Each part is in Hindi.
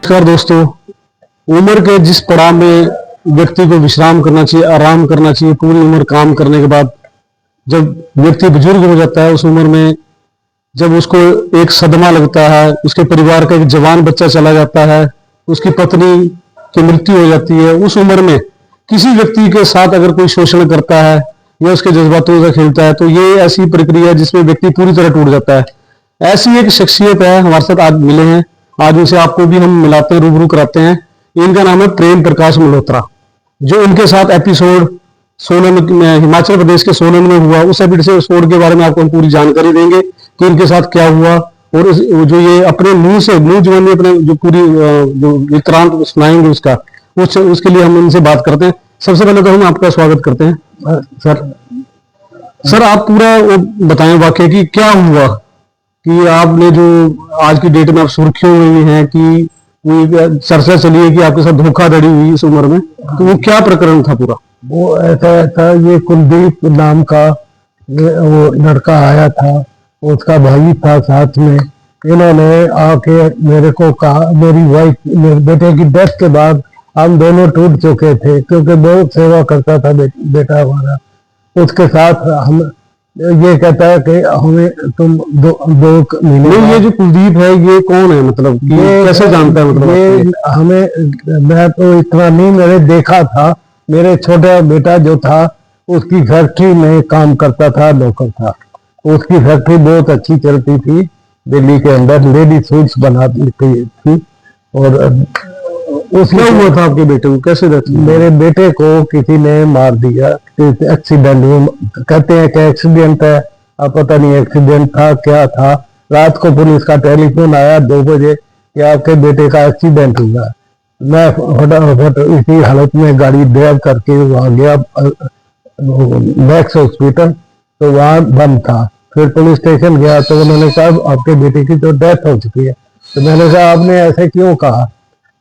नमस्कार दोस्तों। उम्र के जिस पड़ाव में व्यक्ति को विश्राम करना चाहिए, आराम करना चाहिए, पूरी उम्र काम करने के बाद जब व्यक्ति बुजुर्ग हो जाता है, उस उम्र में जब उसको एक सदमा लगता है, उसके परिवार का एक जवान बच्चा चला जाता है, उसकी पत्नी की मृत्यु हो जाती है, उस उम्र में किसी व्यक्ति के साथ अगर कोई शोषण करता है या उसके जज्बातों से खेलता है, तो ये ऐसी प्रक्रिया है जिसमें व्यक्ति पूरी तरह टूट जाता है। ऐसी एक शख्सियत है हमारे साथ आज मिले हैं, आज उनसे आपको भी हम मिलाते हैं, रूबरू कराते हैं। इनका नाम है प्रेम प्रकाश मल्होत्रा। जो इनके साथ एपिसोड सोलन में, हिमाचल प्रदेश के सोलन में हुआ, उस एपिसोड के बारे में आपको हम पूरी जानकारी देंगे कि इनके साथ क्या हुआ और जो ये अपने मुंह से, मुंह जुबानी अपने जो पूरी जो वृत्तांत सुनाएंगे उसके लिए हम इनसे बात करते हैं। सबसे पहले तो हम आपका स्वागत करते हैं सर। आप पूरा वो बताएं वाकई कि क्या हुआ कि आपने जो आज की डेट में आप सुर्खियों में हैं कि चर्चा चली है कि आपके साथ धोखाधड़ी हुई इस उम्र में, तो वो क्या प्रकरण था पूरा? वो ऐसा था, ये कुलदीप नाम का वो लड़का आया था, उसका भाई था साथ में। इन्होंने आके मेरे को कहा, मेरी वाइफ, मेरे बेटे की डेथ के बाद हम दोनों टूट चुके थे, क्योंकि बहुत सेवा करता था बेटा हमारा। उसके साथ हम ये कहता है कि हमें तुम दो महीने। ये जो कुलदीप है ये कौन है, मतलब ये कैसे जानता है? मतलब ये हमें, मैं तो इतना नहीं, मैंने देखा था। मेरे छोटा बेटा जो था उसकी फैक्ट्री में काम करता था, नौकर था। उसकी फैक्ट्री बहुत अच्छी चलती थी दिल्ली के अंदर, लेडी सूट्स बनाती थी। और उसमें हुआ था आपके बेटे को कैसे रहती? मेरे बेटे को किसी ने मार दिया एक्सीडेंट में। कहते हैं कि एक्सीडेंट है, अब पता नहीं एक्सीडेंट था क्या था। रात को पुलिस का टेलीफोन आया 2 बजे कि आपके बेटे का एक्सीडेंट हुआ। मैं फटाफट इसी हालत में गाड़ी ड्राइव करके वहां गया मैक्स हॉस्पिटल, तो वहां बंद था। फिर पुलिस स्टेशन गया तो उन्होंने कहा आपके बेटे की तो डेथ हो चुकी है। तो मैंने कहा आपने ऐसे क्यों कहा?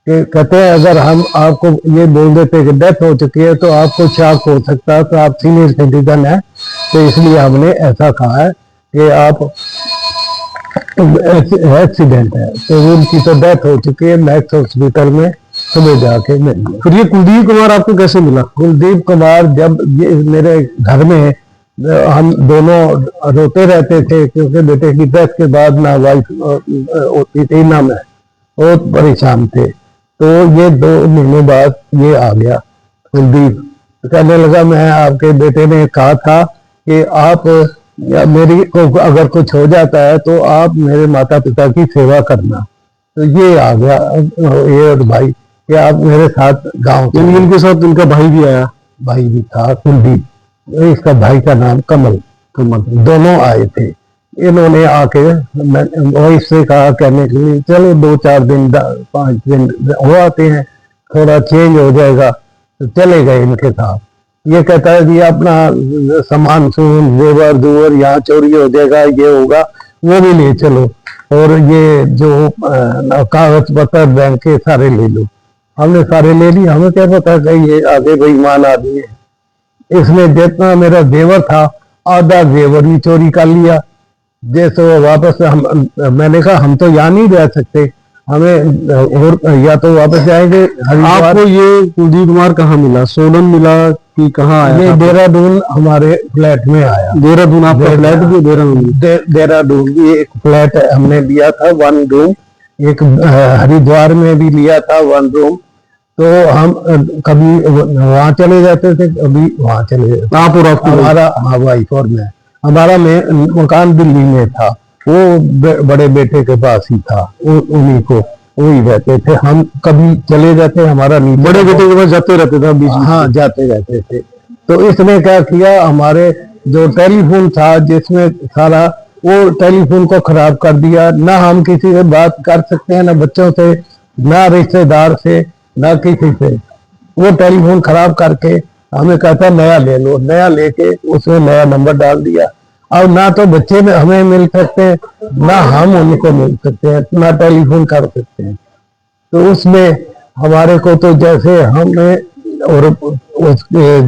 कि कहते हैं अगर हम आपको ये बोल देते कि डेथ हो चुकी है तो आपको शॉक हो सकता है, तो आप सीनियर सिटीजन है, तो इसलिए हमने ऐसा कहा है कि आप एक्सीडेंट है। तो उनकी तो डेथ हो चुकी है, मैक्स हॉस्पिटल में सुबह जाके मिल गया। फिर ये कुलदीप कुमार आपको कैसे मिला? कुलदीप कुमार जब ये मेरे घर में, हम दोनों रोते रहते थे, क्योंकि बेटे की डेथ के बाद ना वाइफ होती थी ना मैं, बहुत परेशान थे। तो ये 2 महीने बाद ये आ गया कुलदीप। तो कहने लगा मैं, आपके बेटे ने कहा था कि आप या मेरी को अगर कुछ हो जाता है तो आप मेरे माता पिता की सेवा करना। तो ये आ गया ये और भाई कि आप मेरे साथ गाँव। इनके साथ इनका भाई भी आया? भाई भी था कुलदीप, इसका भाई का नाम कमल। दोनों आए थे। इन्होंने आके वही से कहा कहने के लिए चलो 2-4 दिन 5 दिन हो आते हैं, थोड़ा चेंज हो जाएगा। तो चले गए इनके साथ। ये कहता है कि अपना सामान सुन, जेवर दूवर यहाँ चोरी हो जाएगा, ये होगा, वो भी ले चलो, और ये जो कागज पत्र बैंक के सारे ले लो। हमने सारे ले लिए। हमें क्या पता कि ये आगे बेईमान आदमी है। इसने जितना मेरा जेवर था आधा जेवर भी चोरी कर लिया। जैसे वापस मैंने कहा हम तो यहाँ नहीं रह सकते, हमें और या तो वापस जाएंगे। आपको ये कुलदीप कुमार कहाँ मिला? सोलन मिला कि कहाँ आया? ये देहरादून हमारे फ्लैट में आया। देहरादून आपका फ्लैट भी? देहरादून भी एक फ्लैट हमने लिया था 1 रूम। एक हरिद्वार में भी लिया था 1 रूम। तो हम कभी वहां चले जाते थे, कभी वहां चले जाते। आप और हमारा, हाँ, वाइफ और मैं। हमारा मकान दिल्ली में था, वो बड़े बेटे के पास ही था, उन्हीं को वही रहते थे। हम कभी चले जाते, हमारा नीचे बड़े बेटे के पास जाते रहते थे बीच में? हाँ, जाते रहते थे। तो इसने क्या किया, हमारे जो टेलीफोन था जिसमें सारा, वो टेलीफोन को खराब कर दिया। ना हम किसी से बात कर सकते हैं, ना बच्चों से, ना रिश्तेदार से, ना किसी से। वो टेलीफोन खराब करके हमें कहता नया ले लो। नया लेके उसमें नया नंबर डाल दिया। अब ना तो बच्चे में हमें मिल सकते हैं, ना हम उनको मिल सकते हैं, ना टेलीफोन कर सकते हैं। तो उसमें हमारे को तो जैसे हमें, और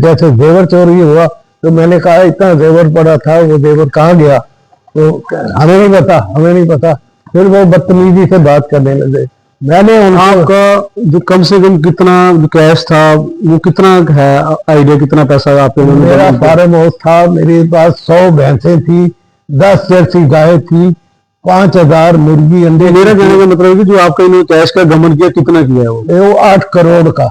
जैसे जेवर चोरी हुआ, तो मैंने कहा इतना जेवर पड़ा था, वो जेवर कहाँ गया? तो हमें नहीं पता, हमें नहीं पता। फिर वो बदतमीजी से बात करने लगे। मैंने उनको आपका जो कम से कम कितना जो कैश था वो कितना है, आइडिया कितना पैसा आपके मेरा फार्म हाउस था, मेरे पास 100 भैंसें थी, 10 जर्सी गाय थी, 5,000 मुर्गी अंडे। मेरा कहने का मतलब है कि जो आपका इन्होंने कैश का गमन किया कितना किया है वो 8 करोड़ का,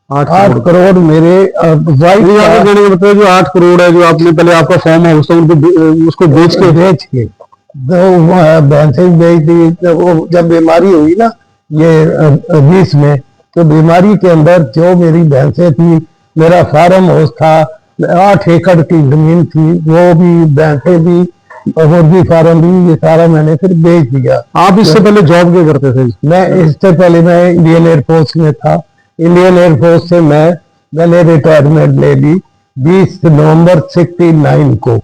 8 करोड़ मेरे वाइफ आपके कहने का मतलब है जो 8 करोड़ है जो आपने पहले आपका फार्म हाउस था उनको उसको बेच के तो भैंसें बेच दी। तो वो जब बीमारी हुई ना ये 20 में, तो बीमारी के अंदर जो मेरी भैंसें थी, मेरा फार्म हाउस था, 8 एकड़ की जमीन थी, वो भी भैंसें भी और मुर्गी फार्म भी, ये सारा मैंने फिर बेच दिया। आप इससे पहले जॉब क्या करते थे? मैं इससे पहले मैं इंडियन एयरफोर्स में था। इंडियन एयरफोर्स से मैंने रिटायरमेंट ले ली 20 नवंबर 69 को।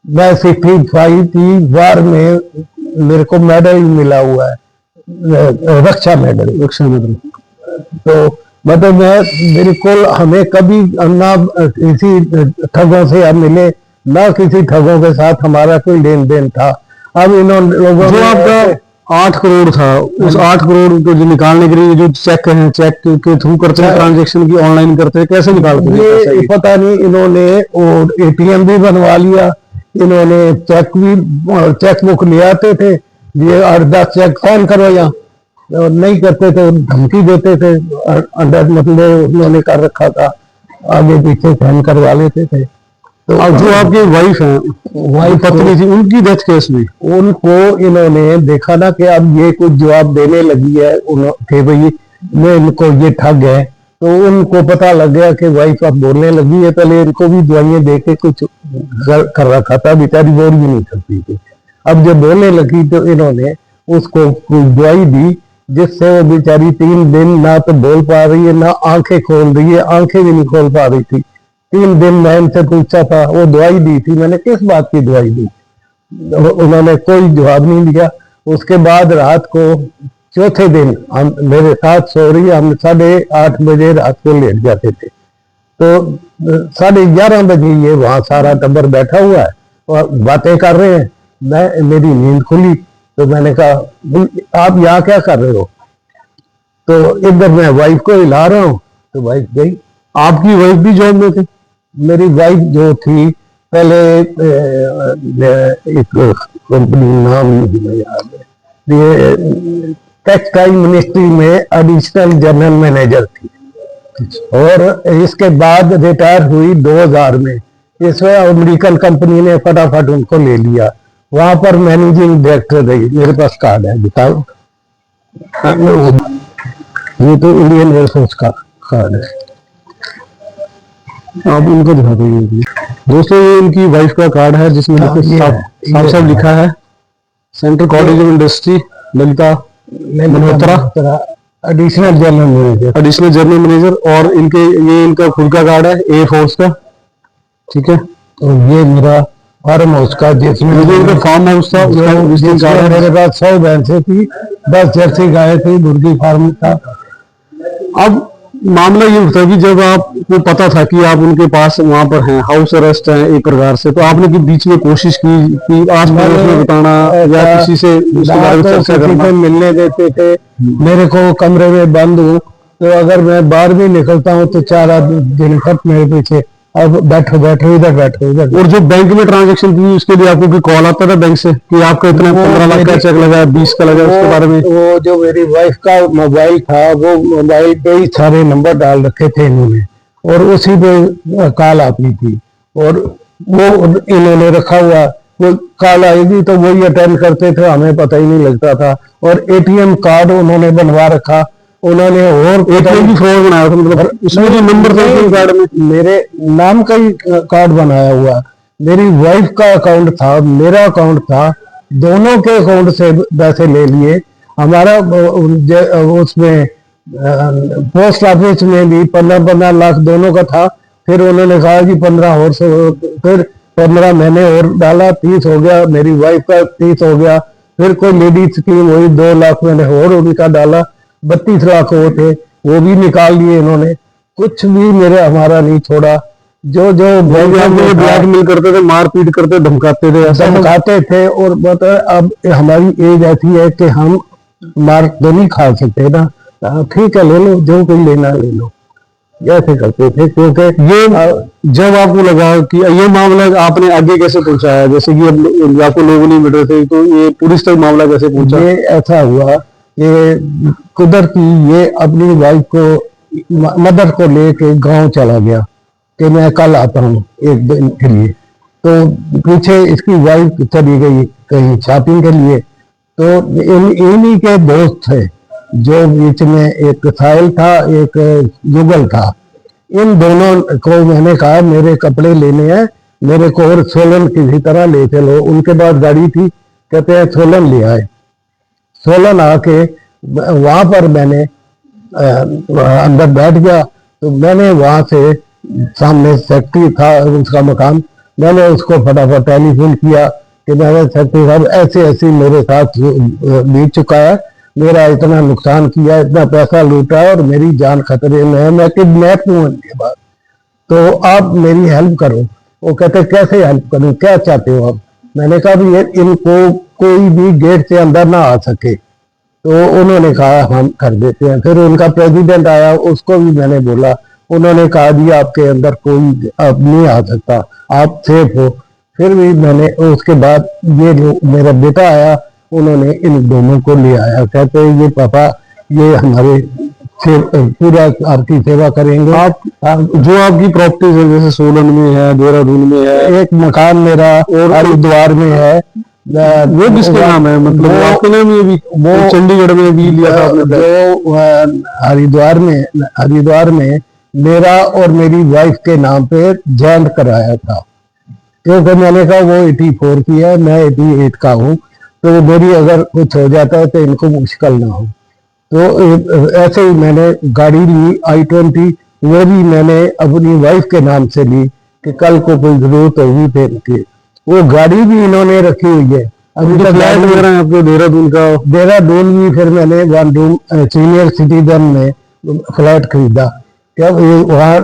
मैं 65 की वार में मेरे को मेडल मिला हुआ है, रक्षा मेडल। तो मतलब मैं बिल्कुल, हमें कभी ना किसी ठगों से अब मिले, ना किसी ठगों के साथ हमारा कोई लेन देन था। अब इन लोगों जो आपका 8 करोड़ था, उस 8 करोड़ को जो निकालने के लिए जो चेक हैं, चेक के थ्रू करते हैं ट्रांजेक्शन की, ऑनलाइन करते हैं, कैसे निकालते हैं? ये पता नहीं, इन्होंने वो एटीएम भी बनवा लिया, इन्होंने चेक बुक ले आते थे, ये 8-10 चेक साइन करो यहाँ, और नहीं करते थे धमकी देते थे, अंडर मतलब उन्होंने कर रखा था, आगे पीछे साइन करवा लेते थे। तो अब जो आपकी वाइफ है, वाइफ पत्नी थी, उनकी डेथ केस में उनको इन्होंने देखा ना कि अब ये कुछ जवाब देने लगी है कि भाई मैं इनको ये ठग है, तो उनको पता लग गया कि वाइफ अब बोलने लगी है। पहले इनको भी दवाइयां दे के कुछ कर रखा था, बेचारी बोल भी नहीं सकती थी। अब जब बोलने लगी तो इन्होंने उसको कुछ दवाई दी, जिससे वो बेचारी 3 दिन ना तो बोल पा रही है, ना आंखें खोल रही है, आंखें भी नहीं खोल पा रही थी। 3 दिन मैं इनसे पूछा था, वो दवाई दी थी, मैंने किस बात की दवाई दी, उन्होंने कोई जवाब नहीं दिया। उसके बाद रात को चौथे दिन हम मेरे साथ सो रही है, हम 8:30 बजे रात को लेट जाते थे, तो 11:30 बजे ये वहां सारा टब्बर बैठा हुआ है और बातें कर रहे हैं। मेरी नींद खुली तो मैंने कहा आप यहाँ क्या कर रहे हो, तो इधर मैं वाइफ को हिला रहा हूँ, तो वाइफ गई। आपकी वाइफ भी जॉब में थी? मेरी वाइफ जो थी पहले एक कंपनी, नाम नहीं याद है, ये टेक्सटाइल मिनिस्ट्री में एडिशनल जनरल मैनेजर थी, और इसके बाद रिटायर हुई 2000 में। इसमें अमेरिकन कंपनी ने फटाफट उनको ले लिया, वहां पर मैनेजिंग डायरेक्टर रही। मेरे पास कार्ड है, बताओ, ये तो इंडियन एयरफोर्स का कार्ड है, आप उनको दिखा दीजिए। दोस्तों ये इनकी वाइफ का कार्ड है, जिसमें साफ साफ लिखा है central college of industry Lalita Malhotra, additional general manager. और ये इनका खुद का कार्ड है एयर फोर्स का, ठीक है। तो ये मेरा फार्म हाउस का, जिसमें इनका फार्म हाउस था, मेरे पास 100 भैंसें थी, 10 जर्सी गाय थी, मुर्गी फार्म था। अब मामला ये होता है कि जब आपको पता था कि आप उनके पास वहां पर हैं, हाउस अरेस्ट है एक प्रकार से, तो आपने कि बीच में कोशिश की कि आस पड़ोस में बताना या किसी से उसके बारे में चर्चा करना? मिलने देते थे, मेरे को कमरे में बंद हूँ, तो अगर मैं बाहर भी निकलता हूँ तो 4 आदमी दिन खत मेरे पीछे, अब बैठो बैठो इधर बैठो इधर। और जो बैंक में ट्रांजैक्शन थी उसके लिए आपको कोई कॉल आता था बैंक से कि आपका इतना 15 लाख का चेक लगा, 20 का लगा, उसके बारे में? वो जो मेरी वाइफ का मोबाइल था, वो मोबाइल पे ही सारे नंबर डाल रखे थे इन्होंने, और उसी पे कॉल आती थी, और वो इन्होंने रखा हुआ, वो कॉल आएगी तो वही अटेंड करते थे, हमें पता ही नहीं लगता था। और एटीएम कार्ड उन्होंने बनवा रखा, उन्होंने और एटीएम भी फ्रॉड बनाया था, मतलब उसमें जो नंबर था एटीएम कार्ड में मेरे नाम का ही कार्ड बनाया हुआ, मेरी वाइफ का अकाउंट था, मेरा अकाउंट था, दोनों के अकाउंट से पैसे ले लिए। हमारा उसमें पोस्ट ऑफिस में भी 15 लाख दोनों का था। फिर उन्होंने कहा कि 15 और फिर 15 मैंने और डाला, 30 हो गया, मेरी वाइफ का 30 हो गया। फिर कोई लेडीज स्कीम हुई, 2 लाख मैंने और उनका डाला, 32 लाख वो थे, वो भी निकाल लिए इन्होंने। कुछ भी मेरे हमारा नहीं छोड़ा। जो ब्लैकमेल करते थे, मारपीट करते, धमकाते थे, धमकाते थे। और अब हमारी एज ऐसी है कि हम मार तो नहीं खा सकते ना। ठीक है, ले लो, जो कोई लेना है ले लो, ऐसे करते थे। क्योंकि ये जब आपको लगा कि ये मामला आपने आगे कैसे पहुंचाया, जैसे कि अब आपको लोग नहीं मिल रहे थे, तो ये पुलिस तक मामला कैसे पहुंचा? ये ऐसा हुआ कि कुदरती ये अपनी वाइफ को, मदर को लेके गांव चला गया कि मैं कल आता हूँ एक दिन के लिए। तो पीछे इसकी वाइफ चली गई कहीं शॉपिंग के लिए। तो इन्हीं के दोस्त थे, जो बीच में एक साहिल था, एक युगल था। इन दोनों को मैंने कहा मेरे कपड़े लेने हैं, मेरे को और सोलन किसी तरह ले चलो। उनके पास गाड़ी थी, कहते हैं सोलन ले आए। सोलन आके वहां पर मैंने अंदर बैठ गया। तो मैंने वहां से, सामने सेक्रेटरी था उसका मकान, मैंने उसको फटाफट टेलीफोन किया कि मैंने सेक्रेटरी साहब ऐसे ऐसे मेरे साथ बीत चुका है, मेरा इतना नुकसान किया, इतना पैसा लूटा और मेरी जान खतरे में है, मैं किडनैप हूँ इनके बाद, तो आप मेरी हेल्प करो। वो कहते कैसे हेल्प करूं, क्या चाहते हो आप? मैंने कहा भी इनको कोई भी गेट से अंदर ना आ सके। तो उन्होंने कहा हम कर देते हैं। फिर उनका प्रेसिडेंट आया, उसको भी मैंने बोला, उन्होंने कहा जी आपके अंदर कोई अब नहीं आ सकता, आप सेफ हो। फिर भी मैंने उसके बाद ये जो मेरा बेटा आया, उन्होंने इन दोनों को ले आया। कहते ये पापा ये हमारे पूरा आपकी सेवा करेंगे। आप जो आपकी प्रॉपर्टीज है, जैसे सोलन में है, देहरादून में है, एक मकान मेरा और हरिद्वार में है, वो किसके नाम है? मतलब आपके नाम? ये भी वो चंडीगढ़ में भी लिया था आपने? जो हरिद्वार में मेरा और मेरी वाइफ के नाम पे जॉइंट कराया था। क्योंकि मैंने कहा वो 84 की है, मैं 88 का हूँ, तो मेरी अगर कुछ हो जाता है तो इनको मुश्किल ना हो। तो ऐसे ही मैंने गाड़ी ली i20, वो भी मैंने अपनी वाइफ के नाम से ली कि कल को कोई जरूरत होगी फिर के। वो गाड़ी भी इन्होंने रखी हुई है। अभी तक फ्लैट वगैरह है आपके देहरादून का? देहरादून भी फिर मैंने 1 रूम सीनियर सिटीजन में फ्लैट खरीदा। क्या वहाँ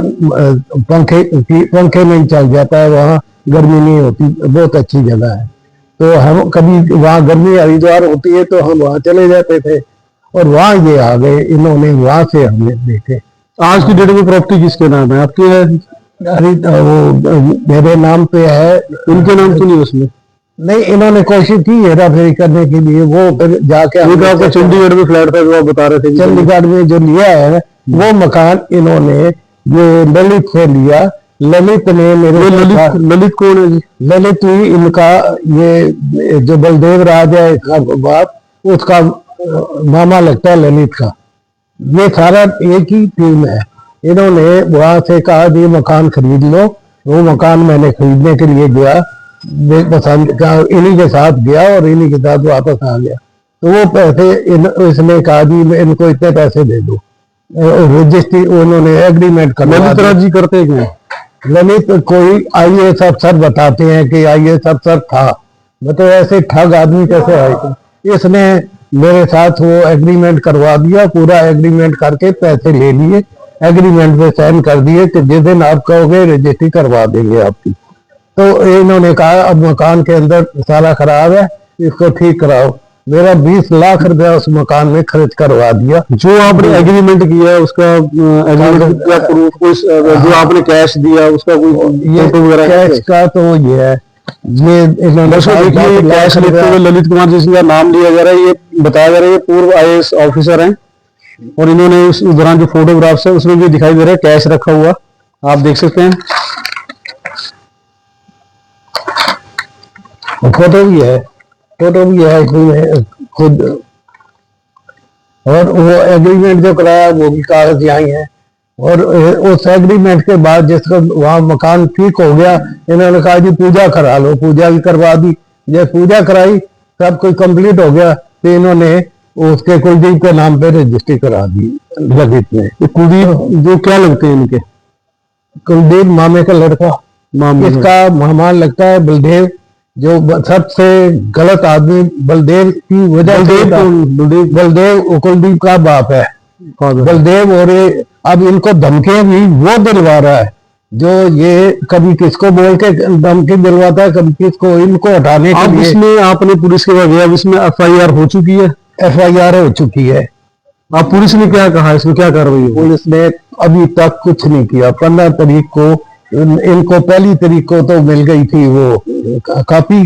पंखे में ही चल जाता है, वहाँ गर्मी नहीं होती, बहुत अच्छी जगह है। तो हम कभी वहाँ गर्मी हरिद्वार होती है तो हम वहाँ चले जाते थे, और वहाँ ये आ गए, इन्होंने वहाँ से हमें देखे। आज की डेट में प्रॉपर्टी किसके नाम है? आपकी है? वो मेरे नाम पे है। उनके नाम तो नहीं उसमें? नहीं, इन्होंने कोशिश की हेरा फेरी करने के लिए। वो फिर जाके आपका चंडीगढ़ में फ्लैट था जो आप बता रहे थे? चंडीगढ़ में जो लिया है वो मकान इन्होंने ये ललित से लिया। ललित ने मेरे ललित कौन है जी? ललित ही इनका, ये जो बलदेव राज है इसका बाप, उसका मामा लगता है ललित का। ये सारा एक ही टीम है। इन्होंने वहां से कहा जी मकान खरीद लो। वो मकान मैंने खरीदने के लिए गया, पसंद का, इन्हीं के साथ गया और इन्हीं के साथ वापस आ गया। तो वो पैसे इसने कहा जी इनको इतने पैसे दे दो, रजिस्ट्री उन्होंने एग्रीमेंट कर। ललित राज जी करते क्या? ललित कोई IAS अफसर बताते हैं कि IAS अफसर था, मतलब ऐसे ठग आदमी कैसे आए। इसने मेरे साथ वो एग्रीमेंट करवा दिया, पूरा एग्रीमेंट करके पैसे ले लिए, एग्रीमेंट पे साइन कर दिए कि जिस दिन आप कहोगे रजिस्ट्री करवा देंगे आपकी। तो इन्होंने कहा अब मकान के अंदर सारा खराब है, इसको ठीक कराओ। मेरा 20 लाख रुपया उस मकान में खर्च करवा दिया। जो आपने एग्रीमेंट किया है उसका एग्रीमेंट का प्रूफ कोई, जो आपने कैश दिया उसका कोई फोटो वगैरह? कैश का तो ये है, ये इन्होंने देखिए कैश लेते हुए ललित कुमार जिसका नाम लिया जा रहा है, ये बताया जा रहा है ये पूर्व IAS ऑफिसर हैं, और इन्होंने उस दौरान जो फोटोग्राफ्स है उसमें भी दिखाई दे रहा है कैश रखा हुआ, आप देख सकते हैं। फोटो भी है, फोटो भी है इसमें खुद। और वो एग्रीमेंट जो कराया वो भी कागज यहाँ है। और उस एग्रीमेंट के बाद जिसका वहाँ मकान ठीक हो गया, इन्होंने कहा जी पूजा करा लो, पूजा भी करवा दी। जब पूजा कराई सब कुछ कंप्लीट हो गया, तो इन्होंने उसके कुलदीप के नाम पे रजिस्ट्री करा दी ललित ने। कुलदीप जो क्या लगते हैं इनके? कुलदीप मामे का लड़का, इसका मेहमान लगता है बलदेव, जो सबसे गलत आदमी बलदेव की वजह से। बलदेव कुलदीप का बाप है बलदेव। और अब इनको धमकियां भी वो दिलवा रहा है, जो ये कभी किसको बोल के धमकी दिलवाता है, कभी किसको, इनको हटाने के लिए। इसमें आपने पुलिस के पास गया, अब इसमें FIR हो चुकी है? FIR हो चुकी है। आप पुलिस ने क्या कहा, इसमें क्या कार्रवाई हुई? पुलिस ने अभी तक कुछ नहीं किया। 15 तारीख को इनको, पहली तारीख को तो मिल गई थी वो कॉपी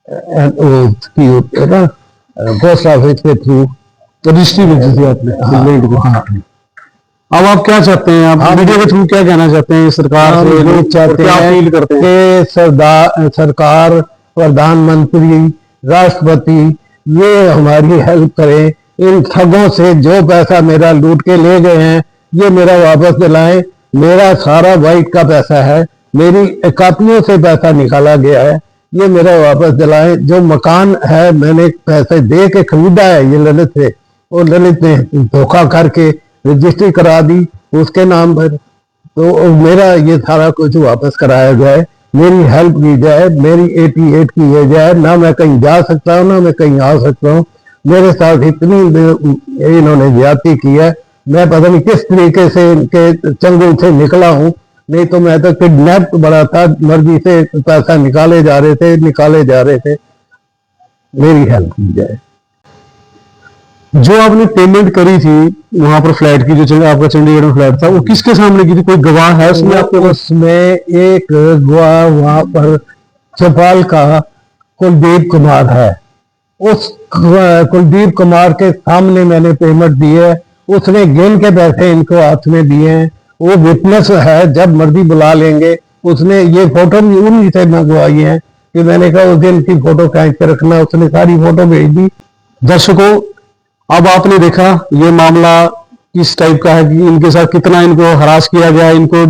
की ना, पोस्ट ऑफिस के थ्रू रजिस्ट्री भेजी थी आपने कंप्लेंट को? हाँ। अब आप क्या चाहते हैं, आप मीडिया के थ्रू क्या कहना चाहते हैं सरकार हम से, ये चाहते क्या हैं अपील करते हैं? कि सरकार, प्रधानमंत्री, राष्ट्रपति ये हमारी हेल्प करें। इन ठगों से जो पैसा मेरा लूट के ले गए हैं ये मेरा वापस दिलाएं। मेरा सारा वाइट का पैसा है, मेरी कॉपियों से पैसा निकाला गया है, ये मेरा वापस दिलाएं। जो मकान है मैंने पैसे दे के खरीदा है ये ललित से, और ललित ने धोखा करके रजिस्ट्री करा दी उसके नाम पर। तो मेरा ये सारा कुछ वापस कराया जाए, मेरी हेल्प की जाए। मेरी 88 की एज है, ना मैं कहीं जा सकता हूँ ना मैं कहीं आ सकता हूँ। मेरे साथ इतनी इन्होंने ज्यादती की है, मैं पता नहीं किस तरीके से इनके चंगुल से निकला हूँ। नहीं तो मैं तो किडनैप बड़ा था, मर्जी से पैसा निकाले जा रहे थे। मेरी हेल्प की जाए। जो आपने पेमेंट करी थी वहां पर फ्लैट की, जो आपका चंडीगढ़ में फ्लैट था, वो किसके सामने की थी? कोई गवाह है उसमें आपके पास? उसमें एक गवाह वहां पर चौपाल का कुलदीप कुमार है। उस कुलदीप कुमार के सामने मैंने पेमेंट दी है, उसने गिन के पैसे इनको हाथ में दिए हैं। वो विटनेस है, जब मर्जी बुला लेंगे। उसने ये फोटो भी उन्हीं से मंगवाई है कि मैंने कहा उस दिन की फोटो खींच के रखना, उसने सारी फोटो भेज दी। दर्शकों, अब आपने देखा ये मामला किस टाइप का है कि इनके साथ कितना इनको हरास किया गया, इनको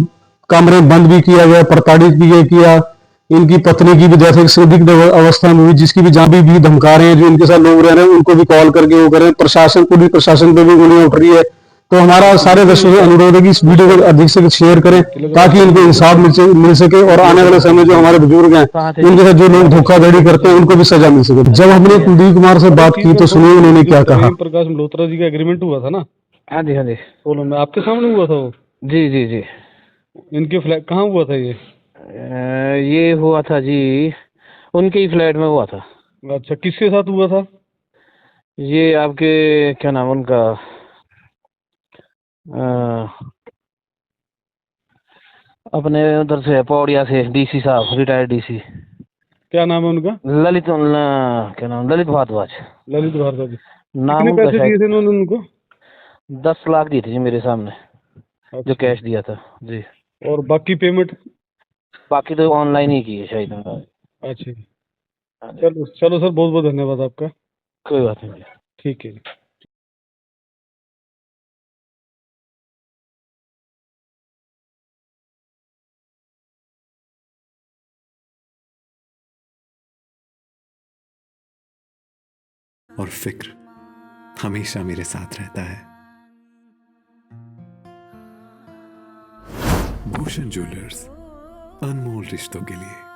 कमरे बंद भी किया गया, प्रताड़ित भी किया। इनकी पत्नी की भी डेथ एक संदिग्ध अवस्था में हुई, जिसकी भी जहां भी धमका रहे हैं, जो इनके साथ लोग रह रहे हैं उनको भी कॉल करके वो कर रहे हैं। प्रशासन को भी, प्रशासन पे भी गोलियां उठ रही है। तो हमारा सारे दर्शकों से अनुरोध है कि इस वीडियो को अधिक से शेयर करें ताकि इनको इंसाफ मिल सके और आने वाले समय जो हमारे बुजुर्ग हैं उनके साथ जो लोग धोखाधड़ी करते हैं उनको भी सजा मिल सके। जब हमने कुलदीप कुमार से बात की तो सुनिए उन्होंने क्या कहा। प्रकाश मल्होत्रा जी का एग्रीमेंट हुआ था ना हाँ जी, हाँ जी, सोलन में, आपके सामने हुआ था वो? जी जी जी। इनके फ्लैट कहाँ हुआ था ये? ये हुआ था जी, उनके ही फ्लैट में हुआ था। अच्छा, किसके साथ हुआ था? ये आपके क्या नाम उनका, अपने उधर से पौड़िया से डीसी साहब, रिटायर्ड डीसी। क्या नाम है उनका? ललित क्या नाम, ललित भारद्वाज। ललित भारद्वाज। नाम कितने उनका पैसे दिए थे शायद उन्होंने उनको? 10 लाख दिए थे जी मेरे सामने, जो अच्छा। कैश दिया था जी। और बाकी पेमेंट? बाकी तो ऑनलाइन ही की है शायद। अच्छा, हाँ जी। चलो चलो सर, बहुत बहुत धन्यवाद आपका। कोई बात नहीं। ठीक है। और फिक्र हमेशा मेरे साथ रहता है। भूषण ज्वेलर्स, अनमोल रिश्तों के लिए।